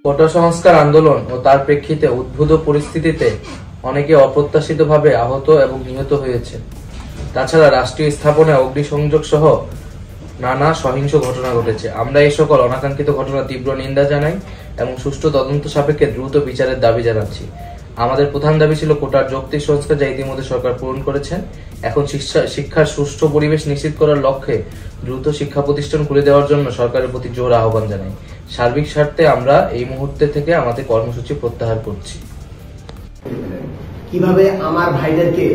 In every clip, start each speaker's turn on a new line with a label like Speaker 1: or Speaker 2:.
Speaker 1: কোটা সংস্কার আন্দোলন ও তার প্রেক্ষিতে উদ্ভূত পরিস্থিতিতে অনেকে অপ্রত্যাশিতভাবে আহত এবং নিহত হয়েছে। তাছাড়া রাষ্ট্রীয় স্থাপনায় অগ্নিসংযোগ সহ নানা সহিংস ঘটনা ঘটেছে। আমরা এই সকল অনাকাঙ্ক্ষিত ঘটনার তীব্র নিন্দা জানাই এবং সুষ্ঠু তদন্ত সাপেক্ষে দ্রুত বিচারের দাবি জানাচ্ছি। আমাদের প্রধান দাবি ছিল কোটার যৌক্তিক সংস্কার, যা ইতিমধ্যে সরকার পূরণ করেছেন। এখন শিক্ষার সুষ্ঠু পরিবেশ নিশ্চিত করার লক্ষ্যে দ্রুত শিক্ষা প্রতিষ্ঠান খুলে দেওয়ার জন্য সরকারের প্রতি জোর আহ্বান জানাই। সার্বিক স্বার্থে আমরা এই মুহূর্তে থেকে আমাদের কর্মসূচি প্রত্যাহার করছি।
Speaker 2: কিভাবে আমার ভাইদেরকে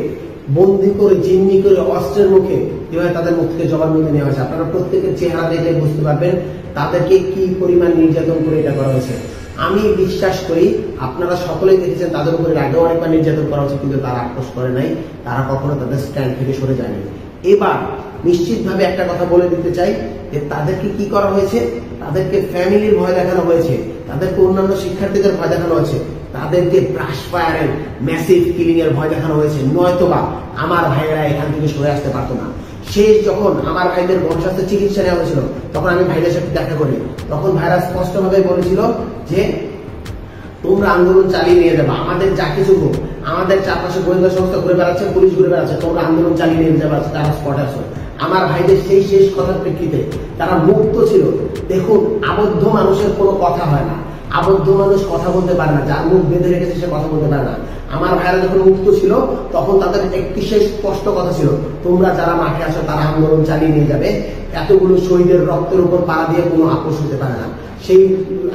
Speaker 2: বন্দি করে জিম্মি করে অস্ত্রের মুখে কিভাবে তাদের মুখ থেকে জবানবন্দি নেওয়া হয়েছে, আপনারা প্রত্যেকের চেহারা দেখলে বুঝতে পারবেন তাদেরকে কি পরিমাণ নির্যাতন করে এটা করা হয়েছে। আমি বিশ্বাস করি আপনারা সকলেই দেখেছেন তাদের উপরে আগেও অনেকবার নির্যাতন করা হয়েছে, কিন্তু তারা আপোষ করে নাই, তারা কখনো তাদের স্ট্যান্ড থেকে সরে যায়নি। এবার নিশ্চিতভাবে একটা কথা বলে দিতে চাই যে তাদেরকে কি করা হয়েছে, তাদেরকে ফ্যামিলির ভয় দেখানো হয়েছে, তাদেরকে অন্যান্য শিক্ষার্থীদের ভয় দেখানো হয়েছে, তাদেরকে ব্রাশ ফায়ারের ম্যাসিভ কিলিং এর ভয় দেখানো হয়েছে। নয়তোবা আমার ভাইয়েরা এখান থেকে সরে আসতে পারতো না। শেষ যখন আমার ভাইদের গণস্বাস্থ্য চিকিৎসা নেওয়া হয়েছিল তখন আমি ভাইদের সাথে দেখা করি, তখন ভাইরা স্পষ্টভাবে বলেছিল যে তোমরা আন্দোলন চালিয়ে নিয়ে যাবে, আমাদের যা কিছু হোক, আমাদের চারপাশে গোয়েন্দা সংস্থা ঘুরে বেড়াচ্ছে, পুলিশ ঘুরে বেড়াচ্ছে, তোমরা আন্দোলন চালিয়ে নিয়ে যাবে, তারা স্পটে আসো। আমার ভাইদের সেই শেষ কথার প্রেক্ষিতে তারা মুক্ত ছিল। দেখুন, আবদ্ধ মানুষের কোনো কথা হয় না, আবদ্ধ মানুষ কথা বলতে পারে না, যার মুখ বেঁধে রেখেছে সে কথা বলতে পারে না। আমার ভাইরা যখন মুক্ত ছিল তখন তাদের একটি শেষ স্পষ্ট কথা ছিল, তোমরা যারা মাঠে আসো তারা আন্দোলন চালিয়ে নিয়ে যাবে, এতগুলো শহীদের রক্তের উপর পাড়া দিয়ে কোনো আপোষ হতে পারে না। সেই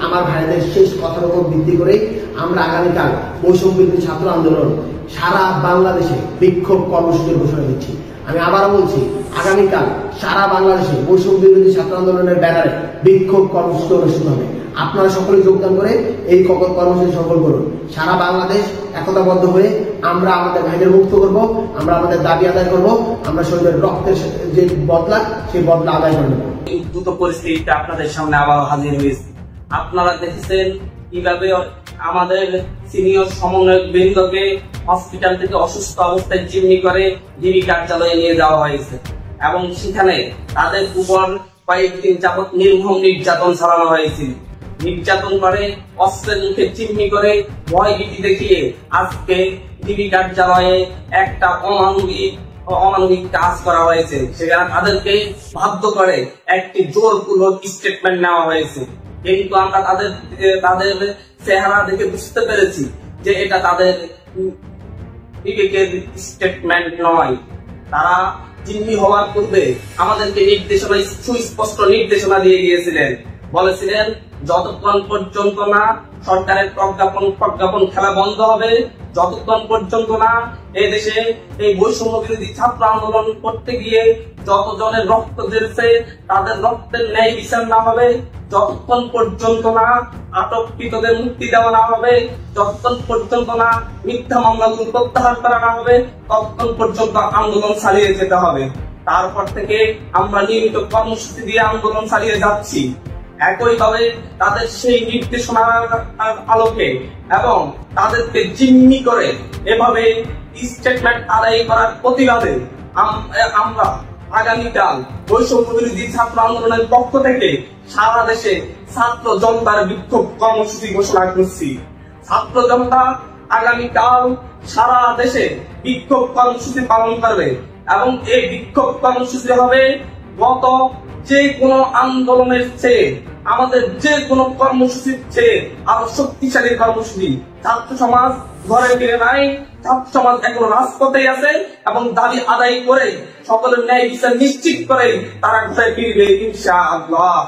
Speaker 2: আমার ভাইদের শেষ কথার উপর ভিত্তি করে আমরা আগামীকাল বৈষম্য বিরোধী ছাত্র আন্দোলন সারা বাংলাদেশে বিক্ষোভ কর্মসূচির ঘোষণা দিচ্ছি। আমি আবারও বলছি, আগামীকাল সারা বাংলাদেশে বৈষম্য বিরোধী ছাত্র আন্দোলনের ব্যানারে বিক্ষোভ কর্মসূচি অনুষ্ঠিত হবে। আপনারা সকলে যোগদান করে এই কর্মসূচি সফল করুন। সারা বাংলাদেশ একতাবদ্ধ হয়ে আমরা আমাদের ভাইদের মুক্ত করব, আমরা আমাদের দাবি আদায় করব, আমরা শহীদের রক্তের যে বদলা সেই বদলা আদায় করব।
Speaker 3: দ্রুত পরিস্থিতিতে আপনাদের সামনে আবার হাজির হয়েছি। আপনারা দেখেছেন কিভাবে আমাদের সিনিয়র সমন্বয়ক বৃন্দকে হসপিটাল থেকে অসুস্থ অবস্থায় জিম্মি করে ডিবি কার্যালয়ে নিয়ে যাওয়া হয়েছে এবং সেখানে তাদের উপর কয়েকদিন যাবৎ নির্মম নির্যাতন চালানো হয়েছিল। নির্যাতন করে, অস্ত্রের মুখে জিম্মি করে, ভয় ভীতি দেখিয়ে আজকে ডিবি কার্যালয়ে একটা অমানবিক কাজ করা হয়েছে। সেখানে তাদেরকে বাধ্য করে একটি জোরপূর্বক স্টেটমেন্ট নেওয়া হয়েছে, কিন্তু আমরা তাদের চেহারা দেখে বুঝতে পেরেছি যে এটা তাদের বিবেকের স্টেটমেন্ট নয়। তারা জিম্মি হওয়ার পূর্বে আমাদেরকে সুস্পষ্ট নির্দেশনা দিয়ে গিয়েছিলেন, বলেছিলেন যতক্ষণ পর্যন্ত না সরকারের প্রজ্ঞাপন খেলা বন্ধ হবে, যতক্ষণ পর্যন্ত না এই দেশে এই বৈষম্য বিরোধী ছাত্র আন্দোলন করতে গিয়ে যতজনের রক্ত ঝরেছে তাদের রক্তের ন্যায় বিচার না হবে, যতক্ষণ পর্যন্ত না আটককৃতদের মুক্তি দেওয়া না হবে, যতক্ষণ পর্যন্ত না মিথ্যা মামলাগুলো প্রত্যাহার করা না হবে, ততক্ষণ পর্যন্ত আন্দোলন চালিয়ে যেতে হবে। তারপর থেকে আমরা নিয়মিত কর্মসূচি দিয়ে আন্দোলন চালিয়ে যাচ্ছি। একইভাবে তাদের সেই নির্দেশনার আলোকে এবং তাদেরকে জিম্মি করে এভাবে স্টেটমেন্ট আদায় করার প্রতিবাদে আমরা আগামীকাল বৈষম্য বিরোধী ছাত্র আন্দোলনের পক্ষ থেকে সারা দেশে ছাত্র জনতার বিক্ষোভ কর্মসূচি ঘোষণা করছি। ছাত্র জনতা আগামীকাল সারা দেশে বিক্ষোভ কর্মসূচি পালন করবে এবং এই বিক্ষোভ কর্মসূচি হবে গত যে কোনো আন্দোলনের চেয়ে, আমাদের যে কোনো কর্মসূচির চেয়ে আরো শক্তিশালী কর্মসূচি। ছাত্র সমাজ ঘরে ফিরে নাই, ছাত্র সমাজ এখন রাজপথে আছে এবং দাবি আদায় করে সকলের ন্যায় বিচার নিশ্চিত করে তারা ঘরে ফিরবে ইনশাআল্লাহ।